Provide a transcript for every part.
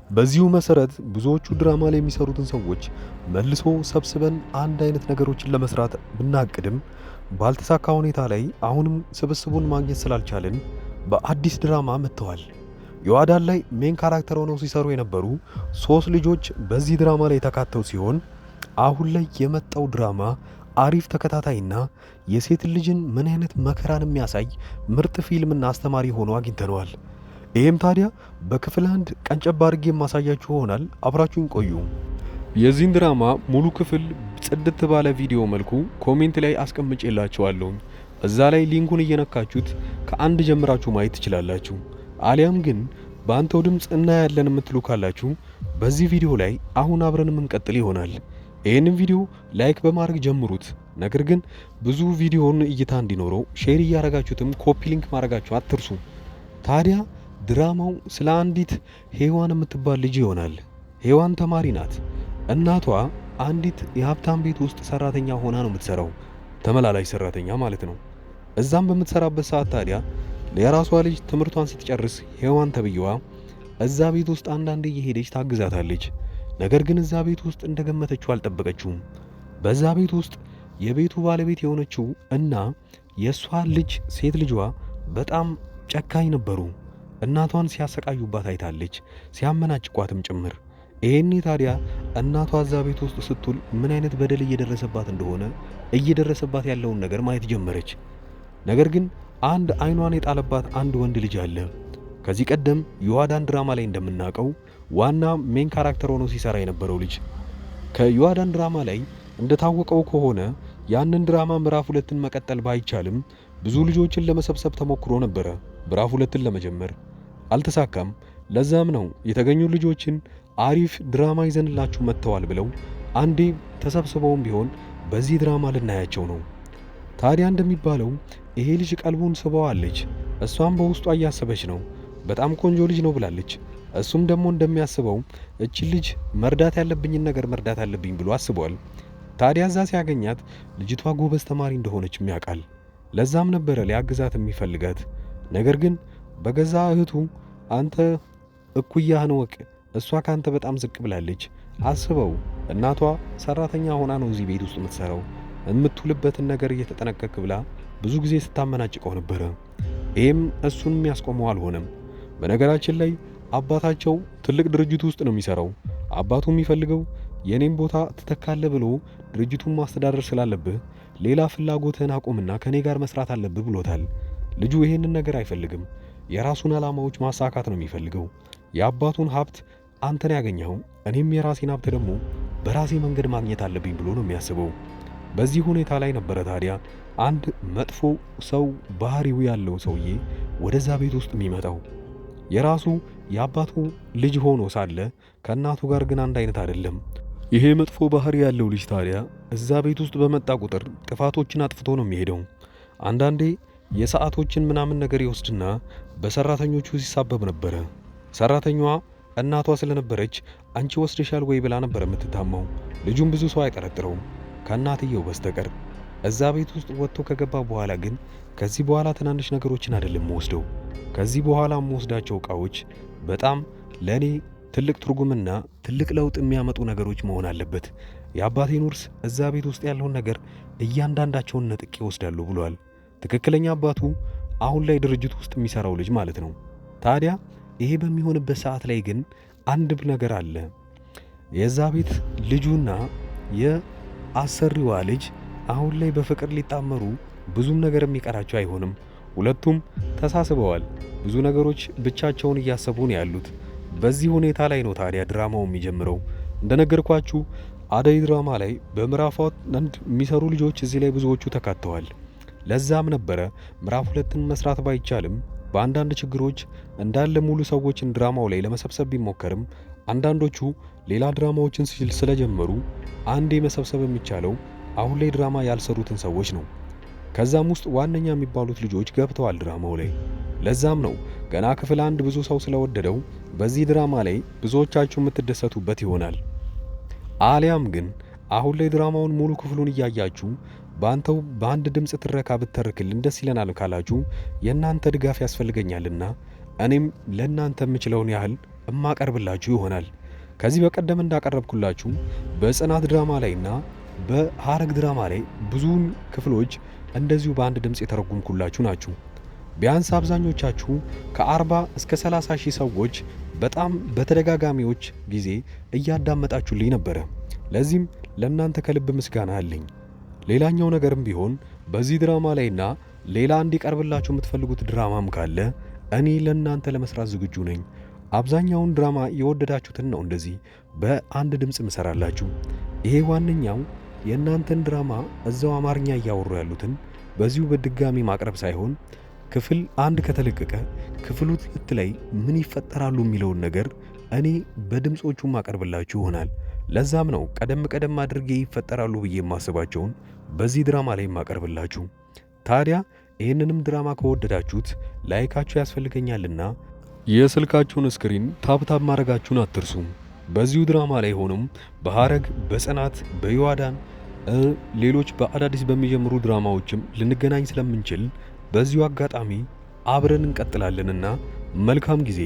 በዚሁ መሰረት ብዙዎቹ ድራማ ላይ የሚሰሩትን ሰዎች መልሶ ሰብስበን አንድ አይነት ነገሮችን ለመስራት ብናቅድም ባልተሳካ ሁኔታ ላይ አሁንም ስብስቡን ማግኘት ስላልቻልን በአዲስ ድራማ መጥተዋል። ዮአዳን ላይ ሜን ካራክተር ሆነው ሲሰሩ የነበሩ 3 ልጆች በዚህ ድራማ ላይ ተካተው ሲሆን አሁን ላይ የመጣው ድራማ አሪፍ ተከታታይና የሴት ልጅን ምን አይነት መከራን የሚያሳይ ምርጥ ፊልምና አስተማሪ ሆኖ አግኝተነዋል። ይህም ታዲያ በክፍል 1 ቀንጨብ አድርጌ የማሳያችሁ ይሆናል። አብራችሁን ቆዩ። የዚህን ድራማ ሙሉ ክፍል ጽድት ባለ ቪዲዮ መልኩ ኮሜንት ላይ አስቀምጬላችኋለሁ። እዛ ላይ ሊንኩን እየነካችሁት ከአንድ ጀምራችሁ ማየት ትችላላችሁ። አሊያም ግን በአንተው ድምፅ እናያለን የምትሉ ካላችሁ በዚህ ቪዲዮ ላይ አሁን አብረን የምንቀጥል ይሆናል። ይህንን ቪዲዮ ላይክ በማድረግ ጀምሩት። ነገር ግን ብዙ ቪዲዮውን እይታ እንዲኖረው ሼር እያረጋችሁትም ኮፒ ሊንክ ማድረጋችሁ አትርሱ። ታዲያ ድራማው ስለ አንዲት ሄዋን የምትባል ልጅ ይሆናል። ሄዋን ተማሪ ናት። እናቷ አንዲት የሀብታም ቤት ውስጥ ሰራተኛ ሆና ነው የምትሰራው፣ ተመላላሽ ሰራተኛ ማለት ነው። እዛም በምትሰራበት ሰዓት ታዲያ የራሷ ልጅ ትምህርቷን ስትጨርስ ሄዋን ተብየዋ እዛ ቤት ውስጥ አንዳንዴ እየሄደች ታግዛታለች። ነገር ግን እዛ ቤት ውስጥ እንደገመተችው አልጠበቀችውም። በዛ ቤት ውስጥ የቤቱ ባለቤት የሆነችው እና የሷ ልጅ ሴት ልጇ በጣም ጨካኝ ነበሩ። እናቷን ሲያሰቃዩባት አይታለች፣ ሲያመናጭቋትም ጭምር። ይሄኔ ታዲያ እናቷ እዛ ቤት ውስጥ ስትውል ምን አይነት በደል እየደረሰባት ያለውን ነገር ማየት ጀመረች። ነገር ግን አንድ አይኗን የጣለባት አንድ ወንድ ልጅ አለ። ከዚህ ቀደም ዮአዳን ድራማ ላይ እንደምናውቀው ዋና ሜን ካራክተር ሆኖ ሲሰራ የነበረው ልጅ። ከዮአዳን ድራማ ላይ እንደታወቀው ከሆነ ያንን ድራማ ምዕራፍ 2ን መቀጠል ባይቻልም ብዙ ልጆችን ለመሰብሰብ ተሞክሮ ነበረ። ምዕራፍ 2ን ለመጀመር አልተሳካም። ለዛም ነው የተገኙ ልጆችን አሪፍ ድራማ ይዘንላችሁ መጥተዋል ብለው አንዴ ተሰብስበውም ቢሆን በዚህ ድራማ ልናያቸው ነው። ታዲያ እንደሚባለው ይሄ ልጅ ቀልቡን ስበዋለች። እሷም በውስጧ እያሰበች ነው፣ በጣም ቆንጆ ልጅ ነው ብላለች። እሱም ደግሞ እንደሚያስበው እቺ ልጅ መርዳት ያለብኝን ነገር መርዳት አለብኝ ብሎ አስቧል። ታዲያ እዛ ሲያገኛት ልጅቷ ጎበዝ ተማሪ እንደሆነችም ያውቃል። ለዛም ነበረ ሊያግዛት የሚፈልጋት። ነገር ግን በገዛ እህቱ አንተ እኩያህን ወቅ፣ እሷ ካንተ በጣም ዝቅ ብላለች። አስበው፣ እናቷ ሰራተኛ ሆና ነው እዚህ ቤት ውስጥ የምትሰራው። የምትውልበትን ነገር እየተጠነቀቅ ብላ ብዙ ጊዜ ስታመናጭቀው ነበረ። ይህም እሱን የሚያስቆመው አልሆነም። በነገራችን ላይ አባታቸው ትልቅ ድርጅት ውስጥ ነው የሚሰራው። አባቱ የሚፈልገው የኔን ቦታ ትተካለህ ብሎ ድርጅቱን ማስተዳደር ስላለብህ ሌላ ፍላጎትህን አቁምና ከኔ ጋር መስራት አለብህ ብሎታል። ልጁ ይሄንን ነገር አይፈልግም። የራሱን ዓላማዎች ማሳካት ነው የሚፈልገው። የአባቱን ሀብት አንተን ያገኘኸው፣ እኔም የራሴን ሀብት ደግሞ በራሴ መንገድ ማግኘት አለብኝ ብሎ ነው የሚያስበው። በዚህ ሁኔታ ላይ ነበረ ታዲያ አንድ መጥፎ ሰው ባህሪው ያለው ሰውዬ ወደዛ ቤት ውስጥ የሚመጣው። የራሱ የአባቱ ልጅ ሆኖ ሳለ ከእናቱ ጋር ግን አንድ አይነት አይደለም። ይሄ መጥፎ ባህሪ ያለው ልጅ ታዲያ እዛ ቤት ውስጥ በመጣ ቁጥር ጥፋቶችን አጥፍቶ ነው የሚሄደው። አንዳንዴ የሰዓቶችን ምናምን ነገር ይወስድና በሰራተኞቹ ሲሳበብ ነበረ። ሰራተኛዋ እናቷ ስለነበረች አንቺ ወስደሻል ወይ ብላ ነበር የምትታማው። ልጁም ብዙ ሰው አይጠረጥረውም ከእናትየው በስተቀር። እዛ ቤት ውስጥ ወጥቶ ከገባ በኋላ ግን ከዚህ በኋላ ትናንሽ ነገሮችን አይደለም ወስደው፣ ከዚህ በኋላ የምወስዳቸው ዕቃዎች በጣም ለኔ ትልቅ ትርጉምና ትልቅ ለውጥ የሚያመጡ ነገሮች መሆን አለበት። የአባቴን ውርስ እዛ ቤት ውስጥ ያለውን ነገር እያንዳንዳቸውን ነጥቄ ወስዳለሁ ብሏል። ትክክለኛ አባቱ አሁን ላይ ድርጅት ውስጥ የሚሰራው ልጅ ማለት ነው። ታዲያ ይሄ በሚሆንበት ሰዓት ላይ ግን አንድ ነገር አለ። የዛ ቤት ልጁና የአሰሪዋ ልጅ አሁን ላይ በፍቅር ሊጣመሩ ብዙም ነገር የሚቀራቸው አይሆንም። ሁለቱም ተሳስበዋል። ብዙ ነገሮች ብቻቸውን እያሰቡ ነው ያሉት። በዚህ ሁኔታ ላይ ነው ታዲያ ድራማው የሚጀምረው። እንደነገርኳችሁ አደይ ድራማ ላይ በምዕራፍ 1 የሚሰሩ ልጆች እዚህ ላይ ብዙዎቹ ተካተዋል። ለዛም ነበረ ምዕራፍ 2ን መስራት ባይቻልም በአንዳንድ ችግሮች እንዳለ ሙሉ ሰዎችን ድራማው ላይ ለመሰብሰብ ቢሞከርም አንዳንዶቹ ሌላ ድራማዎችን ስለጀመሩ አንዴ መሰብሰብ የሚቻለው አሁን ላይ ድራማ ያልሰሩትን ሰዎች ነው። ከዛም ውስጥ ዋነኛ የሚባሉት ልጆች ገብተዋል ድራማው ላይ። ለዛም ነው ገና ክፍል 1 ብዙ ሰው ስለወደደው በዚህ ድራማ ላይ ብዙዎቻችሁ የምትደሰቱበት ይሆናል። አሊያም ግን አሁን ላይ ድራማውን ሙሉ ክፍሉን እያያችሁ ባንተው በአንድ ድምጽ ትረካ ብትተርክልን ደስ ይለናል ካላችሁ የእናንተ ድጋፍ ያስፈልገኛልና እኔም ለእናንተ የምችለውን ያህል እማቀርብላችሁ ይሆናል። ከዚህ በቀደም እንዳቀረብኩላችሁ በጽናት ድራማ ላይና በሐረግ ድራማ ላይ ብዙውን ክፍሎች እንደዚሁ በአንድ ድምፅ የተረጉምኩላችሁ ናችሁ። ቢያንስ አብዛኞቻችሁ ከ40 እስከ 30 ሺህ ሰዎች በጣም በተደጋጋሚዎች ጊዜ እያዳመጣችሁልኝ ነበረ። ለዚህም ለእናንተ ከልብ ምስጋና አለኝ። ሌላኛው ነገርም ቢሆን በዚህ ድራማ ላይና ሌላ እንዲቀርብላችሁ የምትፈልጉት ድራማም ካለ እኔ ለእናንተ ለመስራት ዝግጁ ነኝ። አብዛኛውን ድራማ የወደዳችሁትን ነው እንደዚህ በአንድ ድምፅ ምሰራላችሁ። ይሄ ዋነኛው የእናንተን ድራማ እዛው አማርኛ እያወሩ ያሉትን በዚሁ በድጋሚ ማቅረብ ሳይሆን ክፍል 1 ከተለቀቀ ክፍል 2 ላይ ምን ይፈጠራሉ የሚለውን ነገር እኔ በድምጾቹ ማቀርብላችሁ ይሆናል። ለዛም ነው ቀደም አድርጌ ይፈጠራሉ ብዬ የማስባቸውን በዚህ ድራማ ላይ ማቀርብላችሁ። ታዲያ ይህንንም ድራማ ከወደዳችሁት ላይካችሁ ያስፈልገኛልና የስልካችሁን ስክሪን ታብታብ ማድረጋችሁን አትርሱ። በዚሁ ድራማ ላይ ሆኖም በሐረግ፣ በጽናት፣ በዮአዳን ሌሎች በአዳዲስ በሚጀምሩ ድራማዎችም ልንገናኝ ስለምንችል በዚሁ አጋጣሚ አብረን እንቀጥላለንና መልካም ጊዜ።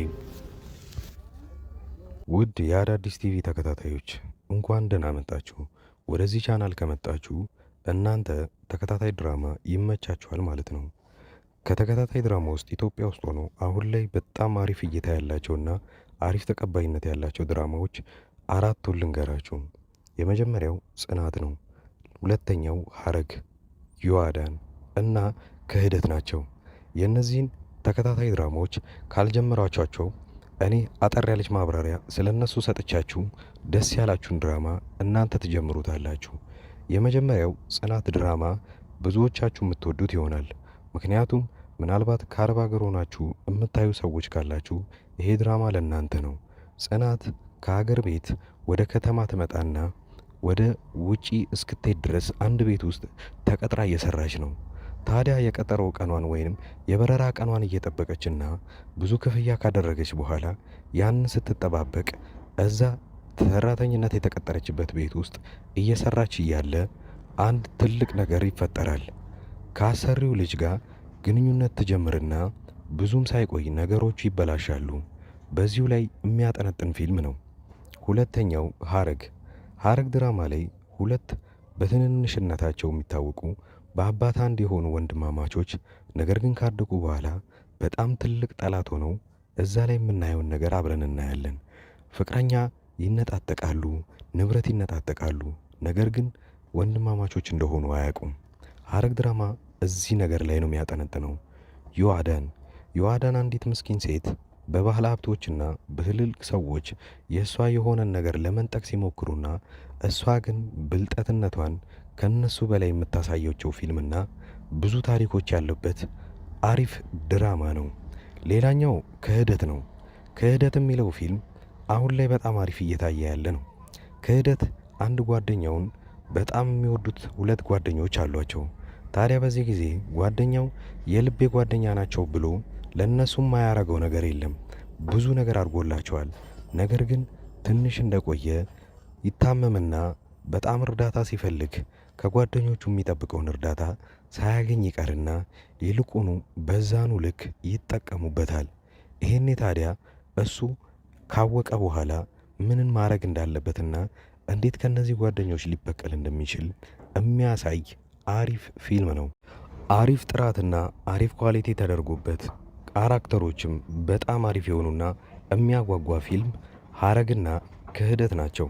ውድ የአዳዲስ ቲቪ ተከታታዮች እንኳን ደህና መጣችሁ። ወደዚህ ቻናል ከመጣችሁ እናንተ ተከታታይ ድራማ ይመቻችኋል ማለት ነው። ከተከታታይ ድራማ ውስጥ ኢትዮጵያ ውስጥ ሆኖ አሁን ላይ በጣም አሪፍ እይታ ያላቸውና አሪፍ ተቀባይነት ያላቸው ድራማዎች 4ቱን ልንገራችሁ። የመጀመሪያው ጽናት ነው። ሁለተኛው ሐረግ፣ ዮአዳን እና ክህደት ናቸው። የእነዚህን ተከታታይ ድራማዎች ካልጀመራችኋቸው እኔ አጠር ያለች ማብራሪያ ስለነሱ ሰጥቻችሁ ደስ ያላችሁን ድራማ እናንተ ትጀምሩታላችሁ። የመጀመሪያው ጽናት ድራማ ብዙዎቻችሁ የምትወዱት ይሆናል። ምክንያቱም ምናልባት ከአረብ ሀገር ሆናችሁ የምታዩ ሰዎች ካላችሁ ይሄ ድራማ ለእናንተ ነው። ጽናት ከሀገር ቤት ወደ ከተማ ትመጣና ወደ ውጪ እስክትሄድ ድረስ አንድ ቤት ውስጥ ተቀጥራ እየሰራች ነው። ታዲያ የቀጠሮ ቀኗን ወይንም የበረራ ቀኗን እየጠበቀችና ብዙ ክፍያ ካደረገች በኋላ ያን ስትጠባበቅ እዛ ሰራተኝነት የተቀጠረችበት ቤት ውስጥ እየሰራች እያለ አንድ ትልቅ ነገር ይፈጠራል። ከአሰሪው ልጅ ጋር ግንኙነት ትጀምርና ብዙም ሳይቆይ ነገሮቹ ይበላሻሉ። በዚሁ ላይ የሚያጠነጥን ፊልም ነው። ሁለተኛው ሐረግ ድራማ ላይ ሁለት በትንንሽነታቸው የሚታወቁ በአባት አንድ የሆኑ ወንድማማቾች ነገር ግን ካደጉ በኋላ በጣም ትልቅ ጠላት ሆነው እዛ ላይ የምናየውን ነገር አብረን እናያለን። ፍቅረኛ ይነጣጠቃሉ፣ ንብረት ይነጣጠቃሉ። ነገር ግን ወንድማማቾች እንደሆኑ አያውቁም። ሐረግ ድራማ እዚህ ነገር ላይ ነው የሚያጠነጥነው። ዮአዳን አንዲት ምስኪን ሴት በባህል ሀብቶችና በትልልቅ ሰዎች የእሷ የሆነን ነገር ለመንጠቅ ሲሞክሩና እሷ ግን ብልጠትነቷን ከነሱ በላይ የምታሳየቸው ፊልምና ብዙ ታሪኮች ያለበት አሪፍ ድራማ ነው። ሌላኛው ክህደት ነው። ክህደት የሚለው ፊልም አሁን ላይ በጣም አሪፍ እየታየ ያለ ነው። ክህደት አንድ ጓደኛውን በጣም የሚወዱት 2 ጓደኞች አሏቸው። ታዲያ በዚህ ጊዜ ጓደኛው የልቤ ጓደኛ ናቸው ብሎ ለእነሱም ማያረገው ነገር የለም። ብዙ ነገር አድርጎላቸዋል። ነገር ግን ትንሽ እንደቆየ ይታመምና በጣም እርዳታ ሲፈልግ ከጓደኞቹ የሚጠብቀውን እርዳታ ሳያገኝ ይቀርና ይልቁኑ በዛኑ ልክ ይጠቀሙበታል። ይሄኔ ታዲያ እሱ ካወቀ በኋላ ምንን ማድረግ እንዳለበትና እንዴት ከነዚህ ጓደኞች ሊበቀል እንደሚችል የሚያሳይ አሪፍ ፊልም ነው። አሪፍ ጥራትና አሪፍ ኳሊቲ ተደርጎበት ካራክተሮችም በጣም አሪፍ የሆኑና የሚያጓጓ ፊልም ሐረግና ክህደት ናቸው።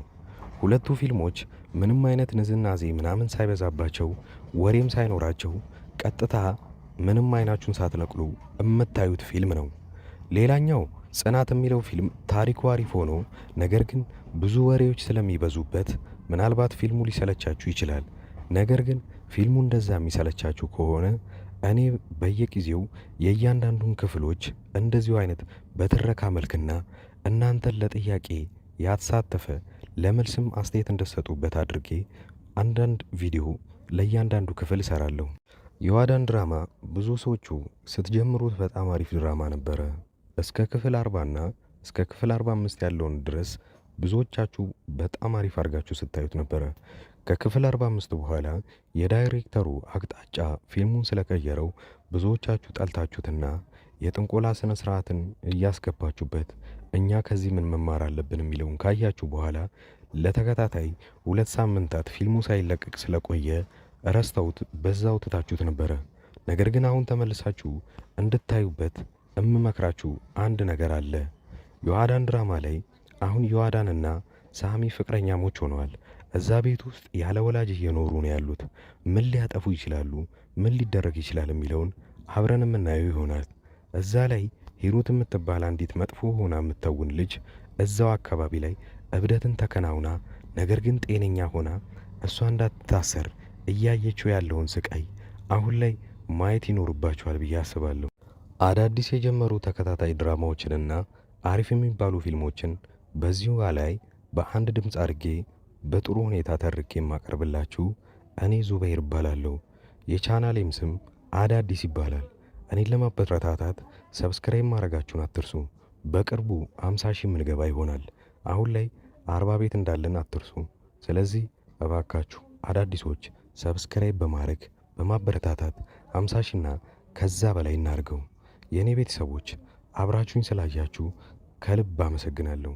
ሁለቱ ፊልሞች ምንም አይነት ንዝናዜ ምናምን ሳይበዛባቸው ወሬም ሳይኖራቸው ቀጥታ ምንም አይናችሁን ሳትነቅሉ የምታዩት ፊልም ነው። ሌላኛው ጽናት የሚለው ፊልም ታሪኩ አሪፍ ሆኖ ነገር ግን ብዙ ወሬዎች ስለሚበዙበት ምናልባት ፊልሙ ሊሰለቻችሁ ይችላል። ነገር ግን ፊልሙ እንደዛ የሚሰለቻችሁ ከሆነ እኔ በየጊዜው የእያንዳንዱን ክፍሎች እንደዚሁ አይነት በትረካ መልክና እናንተን ለጥያቄ ያተሳተፈ ለመልስም አስተያየት እንደሰጡበት አድርጌ አንዳንድ ቪዲዮ ለእያንዳንዱ ክፍል እሰራለሁ። ዮአዳን ድራማ ብዙ ሰዎቹ ስትጀምሩት በጣም አሪፍ ድራማ ነበረ። እስከ ክፍል 40 እና እስከ ክፍል 45 ያለውን ድረስ ብዙዎቻችሁ በጣም አሪፍ አድርጋችሁ ስታዩት ነበረ። ከክፍል 45 በኋላ የዳይሬክተሩ አቅጣጫ ፊልሙን ስለቀየረው ብዙዎቻችሁ ጠልታችሁትና የጥንቆላ ስነ ስርዓትን እያስገባችሁበት እኛ ከዚህ ምን መማር አለብን የሚለውን ካያችሁ በኋላ ለተከታታይ 2 ሳምንታት ፊልሙ ሳይለቀቅ ስለቆየ ረስተውት በዛው ትታችሁት ነበረ። ነገር ግን አሁን ተመልሳችሁ እንድታዩበት እምመክራችሁ አንድ ነገር አለ። ዮአዳን ድራማ ላይ አሁን ዮአዳንና ሳሚ ፍቅረኛሞች ሆነዋል። እዛ ቤት ውስጥ ያለ ወላጅ እየኖሩ ነው ያሉት። ምን ሊያጠፉ ይችላሉ፣ ምን ሊደረግ ይችላል የሚለውን አብረን የምናየው ይሆናል። እዛ ላይ ሂሩት የምትባል አንዲት መጥፎ ሆና የምትተውን ልጅ እዛው አካባቢ ላይ እብደትን ተከናውና ነገር ግን ጤነኛ ሆና እሷ እንዳትታሰር እያየችው ያለውን ስቃይ አሁን ላይ ማየት ይኖርባቸዋል ብዬ አስባለሁ። አዳዲስ የጀመሩ ተከታታይ ድራማዎችንና አሪፍ የሚባሉ ፊልሞችን በዚሁ ላይ በአንድ ድምፅ አድርጌ በጥሩ ሁኔታ ተርኬ የማቀርብላችሁ እኔ ዙበይር እባላለሁ። የቻናሌም ስም አዳዲስ ይባላል። እኔን ለማበረታታት ሰብስክራይብ ማድረጋችሁን አትርሱ። በቅርቡ 50 ሺህ ምንገባ ይሆናል። አሁን ላይ 40 ቤት እንዳለን አትርሱ። ስለዚህ እባካችሁ አዳዲሶች ሰብስክራይብ በማድረግ በማበረታታት 50 ሺና ከዛ በላይ እናርገው። የእኔ ቤተሰቦች አብራችሁኝ ስላያችሁ ከልብ አመሰግናለሁ።